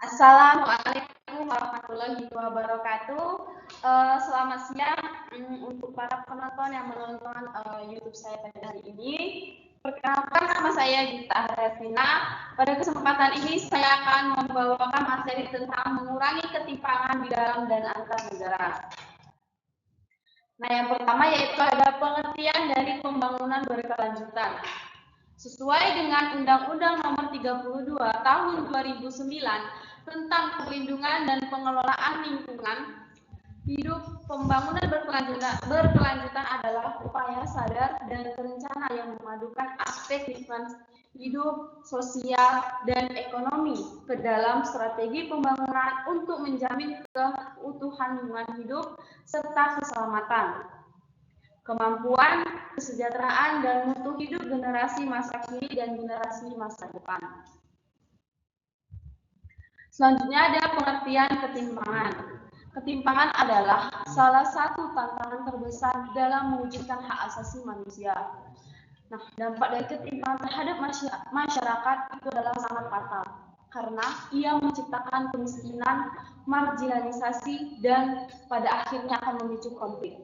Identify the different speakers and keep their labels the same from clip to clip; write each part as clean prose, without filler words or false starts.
Speaker 1: Assalamualaikum warahmatullahi wabarakatuh. Selamat siang untuk para penonton yang menonton YouTube saya pada hari ini. Perkenalkan, nama saya Gita Revina. Pada kesempatan ini saya akan membawakan materi tentang mengurangi ketimpangan di dalam dan antar negara. Nah, yang pertama yaitu ada pengertian dari pembangunan berkelanjutan. Sesuai dengan Undang-Undang Nomor 32 Tahun 2009 tentang perlindungan dan pengelolaan lingkungan hidup, pembangunan berkelanjutan adalah upaya sadar dan terencana yang memadukan aspek lingkungan hidup, sosial, dan ekonomi ke dalam strategi pembangunan untuk menjamin keutuhan lingkungan hidup serta keselamatan, kemampuan, kesejahteraan, dan mutu hidup generasi masa kini dan generasi masa depan. Selanjutnya ada pengertian ketimpangan. Ketimpangan adalah salah satu tantangan terbesar dalam mewujudkan hak asasi manusia. Nah, dampak dari ketimpangan terhadap masyarakat itu adalah sangat fatal karena ia menciptakan kemiskinan, marginalisasi, dan pada akhirnya akan memicu konflik.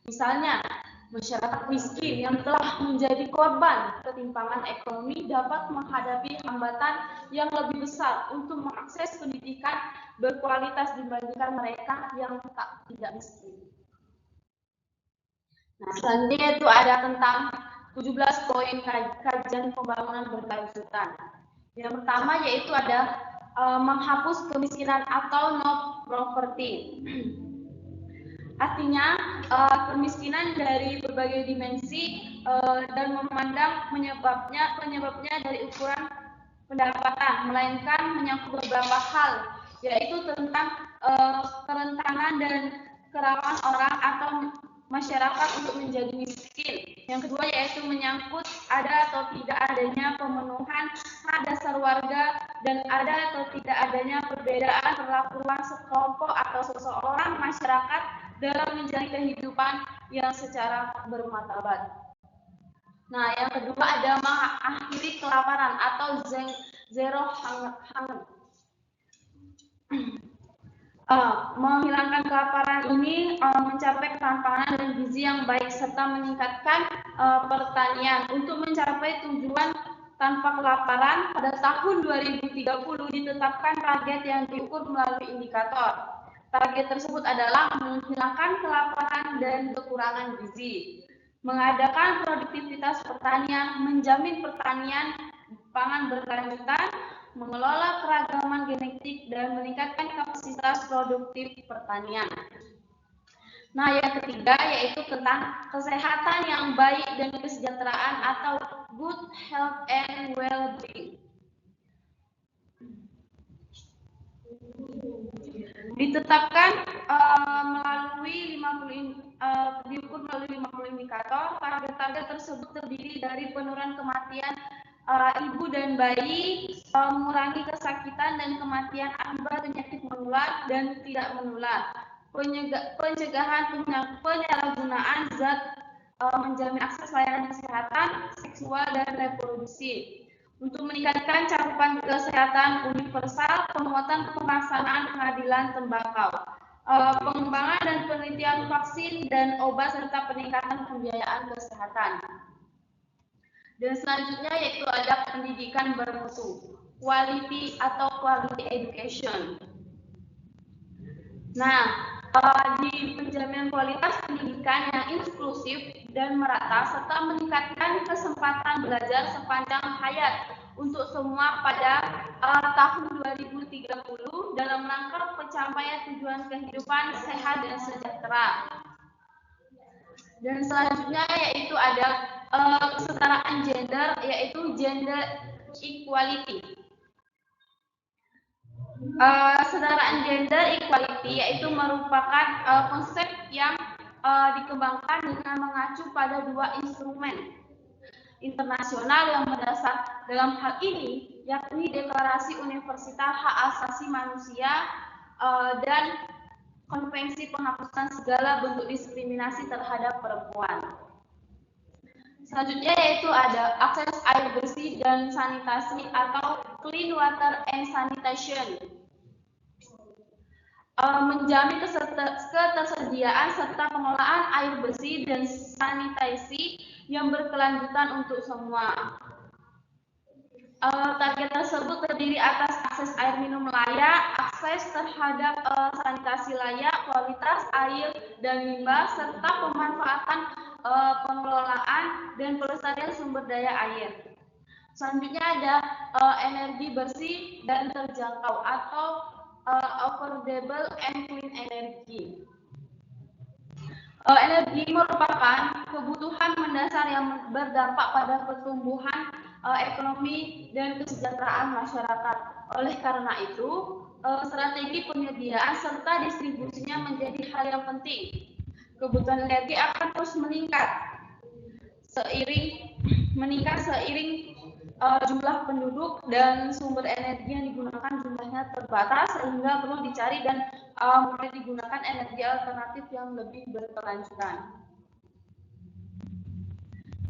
Speaker 1: Misalnya, masyarakat miskin yang telah menjadi korban ketimpangan ekonomi dapat menghadapi hambatan yang lebih besar untuk mengakses pendidikan berkualitas dibandingkan mereka yang tidak miskin. Nah, selanjutnya itu ada tentang 17 poin kajian pembangunan berkelanjutan. Yang pertama yaitu ada menghapus kemiskinan atau no poverty. Artinya kemiskinan dari berbagai dimensi dan memandang penyebabnya dari ukuran pendapatan, melainkan menyangkut beberapa hal, yaitu tentang kerentanan dan kerawanan orang atau masyarakat untuk menjadi miskin. Yang kedua yaitu menyangkut ada atau tidak adanya pemenuhan hak dasar warga dan ada atau tidak adanya perbedaan perlakuan sekelompok atau seseorang masyarakat dalam menjalani kehidupan yang secara bermartabat. Nah, yang kedua ada mengakhiri kelaparan atau zero hunger. Menghilangkan kelaparan ini mencapai ketampanan dan gizi yang baik serta meningkatkan pertanian. Untuk mencapai tujuan tanpa kelaparan pada tahun 2030 ditetapkan target yang diukur melalui indikator. Target tersebut adalah menghilangkan kelaparan dan kekurangan gizi, mengadakan produktivitas pertanian, menjamin pertanian pangan berkelanjutan, mengelola keragaman genetik, dan meningkatkan kapasitas produktif pertanian. Nah, yang ketiga yaitu tentang kesehatan yang baik dan kesejahteraan atau good health and well-being. Ditetapkan diukur melalui 50 indikator. Target-target tersebut terdiri dari penurunan kematian ibu dan bayi, mengurangi kesakitan dan kematian akibat penyakit menular dan tidak menular, pencegahan penyalahgunaan zat, menjamin akses layanan kesehatan seksual dan reproduksi. Untuk meningkatkan cakupan kesehatan universal, penguatan pelaksanaan pengadilan tembakau, pengembangan dan penelitian vaksin dan obat serta peningkatan pembiayaan kesehatan. Dan selanjutnya yaitu ada pendidikan bermutu, quality atau quality education. Nah, di penjaminan kualitas pendidikan yang inklusif dan merata serta meningkatkan kesempatan belajar sepanjang hayat untuk semua pada tahun 2030 dalam rangka pencapaian tujuan kehidupan sehat dan sejahtera. Dan selanjutnya yaitu ada kesetaraan gender, yaitu gender equality. Kesetaraan gender equality yaitu merupakan konsep yang dikembangkan dengan mengacu pada dua instrumen internasional yang mendasar dalam hal ini, yakni Deklarasi Universal Hak Asasi Manusia dan Konvensi Penghapusan Segala Bentuk Diskriminasi Terhadap Perempuan. Selanjutnya yaitu ada akses air bersih dan sanitasi atau clean water and sanitation. Menjamin ketersediaan serta pengelolaan air bersih dan sanitasi yang berkelanjutan untuk semua. Target tersebut terdiri atas akses air minum layak, akses terhadap sanitasi layak, kualitas air dan limbah, serta pemanfaatan, pengelolaan dan pelestarian sumber daya air. Selanjutnya ada energi bersih dan terjangkau atau affordable and clean energy. Energi merupakan kebutuhan mendasar yang berdampak pada pertumbuhan ekonomi dan kesejahteraan masyarakat. Oleh karena itu, strategi penyediaan serta distribusinya menjadi hal yang penting. Kebutuhan energi akan terus meningkat seiring jumlah penduduk dan sumber energi yang digunakan jumlahnya terbatas sehingga perlu dicari dan mulai digunakan energi alternatif yang lebih berkelanjutan.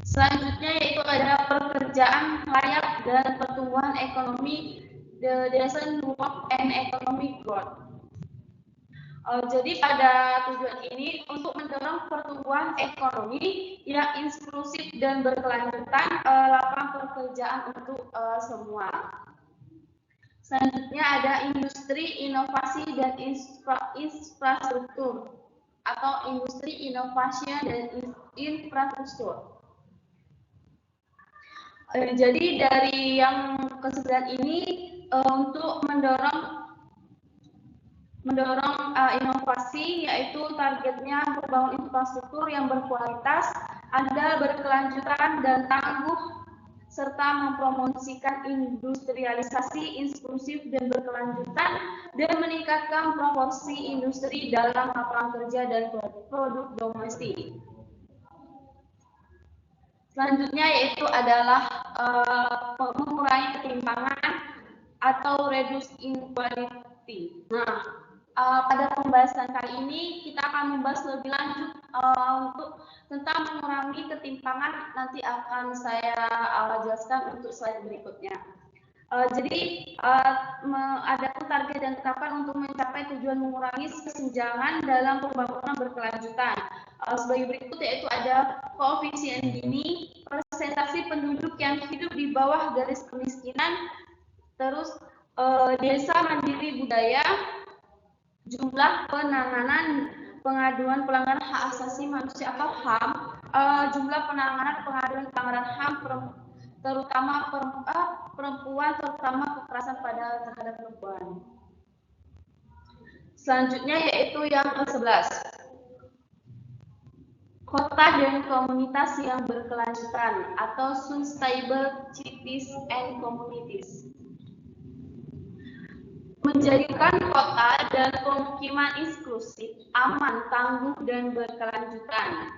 Speaker 1: Selanjutnya yaitu ada pekerjaan layak dan pertumbuhan ekonomi, the decent work and economic growth. Jadi pada tujuan ini untuk mendorong pertumbuhan ekonomi yang inklusif dan berkelanjutan, lapangan pekerjaan untuk semua. Selanjutnya ada industri, inovasi dan infrastruktur atau industri, inovasi dan infrastruktur. Jadi dari yang ke-9 ini untuk mendorong inovasi, yaitu targetnya membangun infrastruktur yang berkualitas, andal, berkelanjutan dan tangguh, serta mempromosikan industrialisasi inklusif dan berkelanjutan dan meningkatkan proporsi industri dalam lapangan kerja dan produk domestik. Selanjutnya yaitu adalah mengurangi ketimpangan atau reduce inequality. Nah, pada pembahasan kali ini kita akan membahas lebih lanjut untuk tentang mengurangi ketimpangan. Nanti akan saya jelaskan untuk slide berikutnya. Jadi ada target dan tetapkan untuk mencapai tujuan mengurangi kesenjangan dalam pembangunan berkelanjutan. Sebagai berikut yaitu ada koefisien Gini, persentase penduduk yang hidup di bawah garis kemiskinan, terus desa mandiri budaya, jumlah penanganan pengaduan pelanggaran hak asasi manusia atau HAM, jumlah penanganan pengaduan pelanggaran HAM terutama perempuan, terutama kekerasan terhadap perempuan. Selanjutnya yaitu yang ke-11, kota dan komunitas yang berkelanjutan atau sustainable cities and communities. Menjadikan kota dan pemukiman inklusif, aman, tangguh, dan berkelanjutan.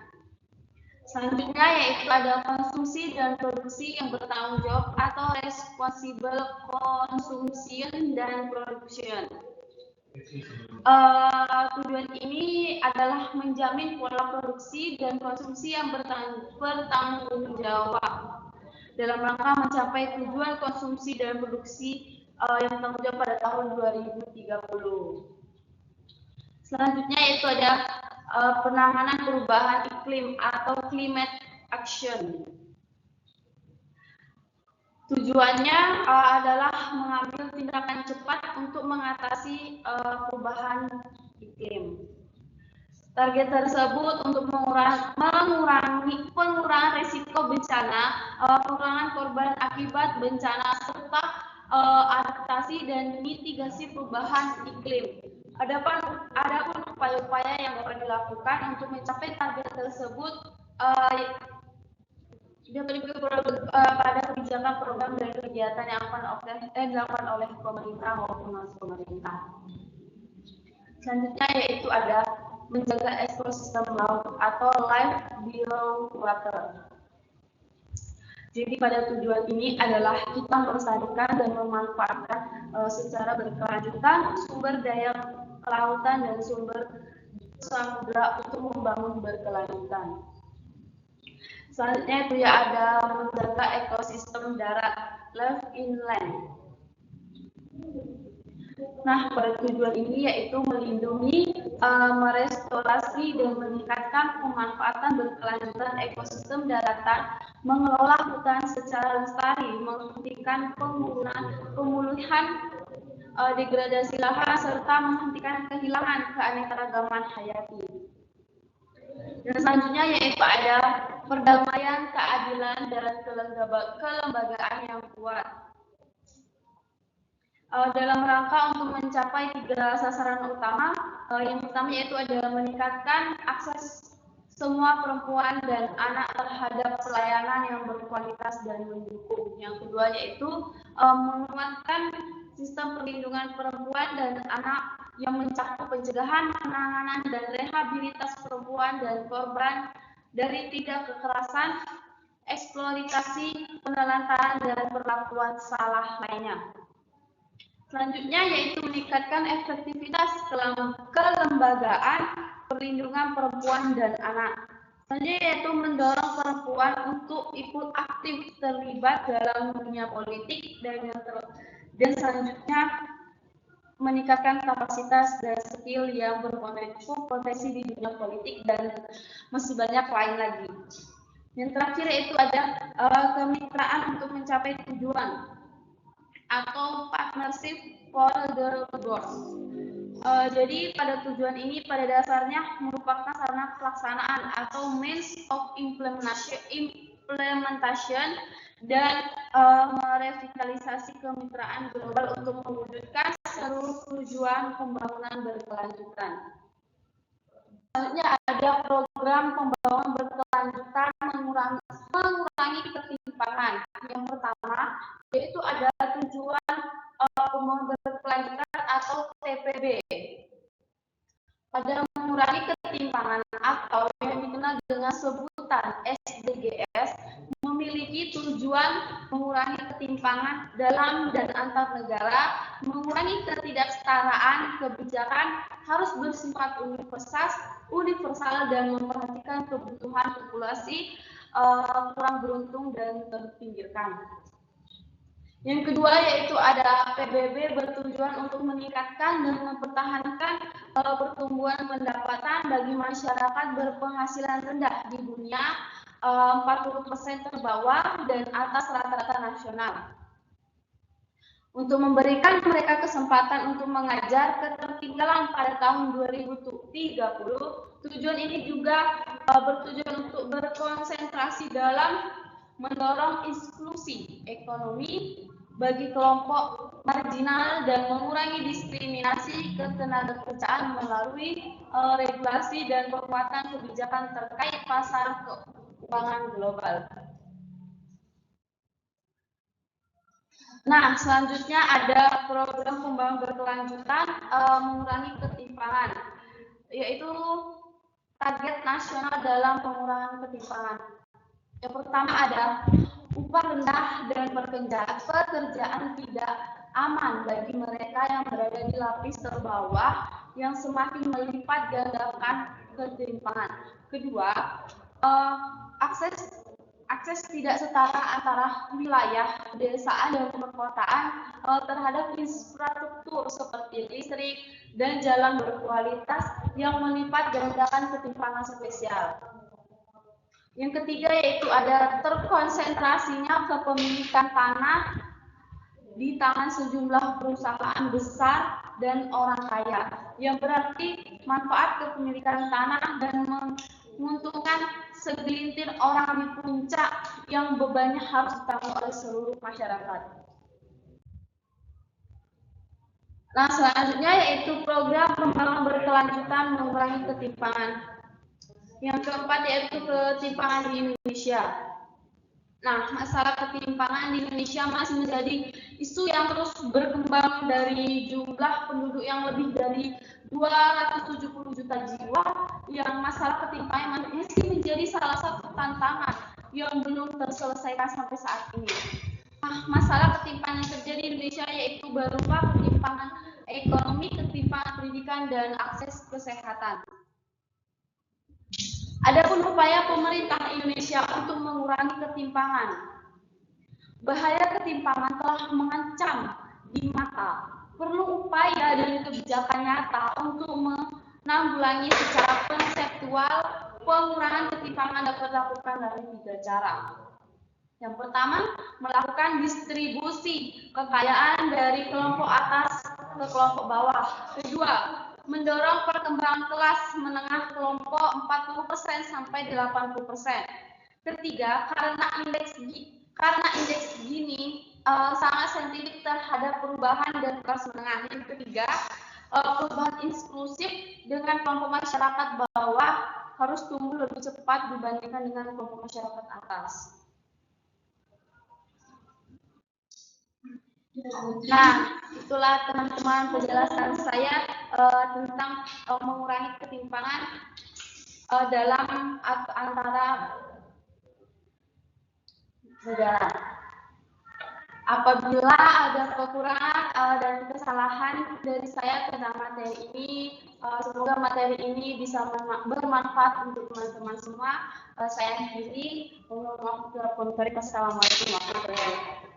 Speaker 1: Selanjutnya yaitu ada konsumsi dan produksi yang bertanggung jawab atau responsible consumption dan production. Tujuan ini adalah menjamin pola produksi dan konsumsi yang bertanggung jawab dalam rangka mencapai tujuan konsumsi dan produksi yang bertanggung jawab pada tahun 2030. Selanjutnya yaitu ada penanganan perubahan iklim atau climate action. Tujuannya adalah mengambil tindakan cepat untuk mengatasi perubahan iklim. Target tersebut untuk mengurangi pengurangan risiko bencana, pengurangan korban akibat bencana, serta adaptasi dan mitigasi perubahan iklim. Adapun upaya-upaya yang dapat dilakukan untuk mencapai target tersebut pada kebijakan, program dan kegiatan yang akan dilakukan oleh pemerintah maupun non-pemerintah. Selanjutnya yaitu ada menjaga ekosistem laut atau life below water. Jadi pada tujuan ini adalah kita melestarikan dan memanfaatkan secara berkelanjutan sumber daya kelautan dan sumber samudera untuk membangun berkelanjutan. Selanjutnya itu ya ada menjaga ekosistem darat, life inland. Nah, pada tujuan ini yaitu melindungi, merestorasi dan meningkatkan pemanfaatan berkelanjutan ekosistem daratan, mengelola hutan secara lestari, menghentikan pemulihan degradasi lahan serta menghentikan kehilangan keanekaragaman hayati. Dan selanjutnya yaitu ada perdamaian, keadilan, dan kelembagaan yang kuat. Dalam rangka untuk mencapai 3 sasaran utama, yang pertama yaitu ada meningkatkan akses semua perempuan dan anak terhadap pelayanan yang berkualitas dan mendukung. Yang kedua yaitu menguatkan sistem perlindungan perempuan dan anak yang mencakup pencegahan, penanganan, dan rehabilitas perempuan dan korban dari tindak kekerasan, eksploitasi, penelantaran, dan perlakuan salah lainnya. Selanjutnya yaitu meningkatkan efektivitas kelembagaan perlindungan perempuan dan anak. Selanjutnya yaitu mendorong perempuan untuk ikut aktif terlibat dalam dunia politik dan selanjutnya meningkatkan kapasitas dan skill yang berpotensi di dunia politik dan masih banyak lain lagi. Yang terakhir yaitu ada kemitraan untuk mencapai tujuan atau partnership for the goals. Jadi pada tujuan ini pada dasarnya merupakan sarana pelaksanaan atau means of implementation dan merevitalisasi kemitraan global untuk mewujudkan seluruh tujuan pembangunan berkelanjutan. Selanjutnya ada program pembangunan berkelanjutan mengurangi ketimpangan. Yang pertama yaitu ada tujuan pembangunan berkelanjutan atau TPB. Pada mengurangi ketimpangan atau yang dikenal dengan sebutan SDGs memiliki tujuan mengurangi ketimpangan dalam dan antar negara, mengurangi ketidaksetaraan kebijakan, harus bersifat universal dan memperhatikan kebutuhan populasi kurang beruntung dan terpinggirkan. Yang kedua yaitu ada PBB bertujuan untuk meningkatkan dan mempertahankan pertumbuhan pendapatan bagi masyarakat berpenghasilan rendah di dunia 40% terbawah dan atas rata-rata nasional. Untuk memberikan mereka kesempatan untuk mengajar ketertinggalan pada tahun 2030, tujuan ini juga bertujuan untuk berkonsentrasi dalam mendorong inklusi ekonomi bagi kelompok marginal dan mengurangi diskriminasi ketenagakerjaan melalui regulasi dan penguatan kebijakan terkait pasar keuangan global. Nah, selanjutnya ada program pembangunan berkelanjutan mengurangi ketimpangan, yaitu target nasional dalam pengurangan ketimpangan. Yang pertama ada upah rendah dan pekerjaan tidak aman bagi mereka yang berada di lapis terbawah yang semakin melipat gandakan ketimpangan. Kedua, akses tidak setara antara wilayah pedesaan dan perkotaan terhadap infrastruktur seperti listrik dan jalan berkualitas yang melipat gandakan ketimpangan spesial. Yang ketiga yaitu ada terkonsentrasinya kepemilikan tanah di tangan sejumlah perusahaan besar dan orang kaya, yang berarti manfaat kepemilikan tanah dan menguntungkan segelintir orang di puncak yang bebannya harus ditanggung oleh seluruh masyarakat. Nah, selanjutnya yaitu program pembangunan berkelanjutan mengurangi ketimpangan. Yang keempat yaitu ketimpangan di Indonesia. Nah, masalah ketimpangan di Indonesia masih menjadi isu yang terus berkembang dari jumlah penduduk yang lebih dari 270 juta jiwa, yang masalah ketimpangan masih menjadi salah satu tantangan yang belum terselesaikan sampai saat ini. Nah, masalah ketimpangan yang terjadi di Indonesia yaitu berupa ketimpangan ekonomi, ketimpangan pendidikan, dan akses kesehatan. Adapun upaya pemerintah Indonesia untuk mengurangi ketimpangan. Bahaya ketimpangan telah mengancam di mata. Perlu upaya dan kebijakan nyata untuk menanggulangi secara konseptual. Pengurangan ketimpangan dapat dilakukan dari 3 cara. Yang pertama, melakukan distribusi kekayaan dari kelompok atas ke kelompok bawah. Kedua, mendorong perkembangan kelas menengah kelompok 40% sampai 80%. Ketiga, karena indeks Gini sangat sensitif terhadap perubahan dan kelas menengah. Yang ketiga, perubahan inklusif dengan kelompok masyarakat bawah harus tumbuh lebih cepat dibandingkan dengan kelompok masyarakat atas. Nah, itulah teman-teman penjelasan saya tentang mengurangi ketimpangan dalam antara negara. Apabila ada kekurangan dan kesalahan dari saya tentang materi ini, semoga materi ini bisa bermanfaat untuk teman-teman semua. Saya akhiri. Assalamualaikum warahmatullahi wabarakatuh.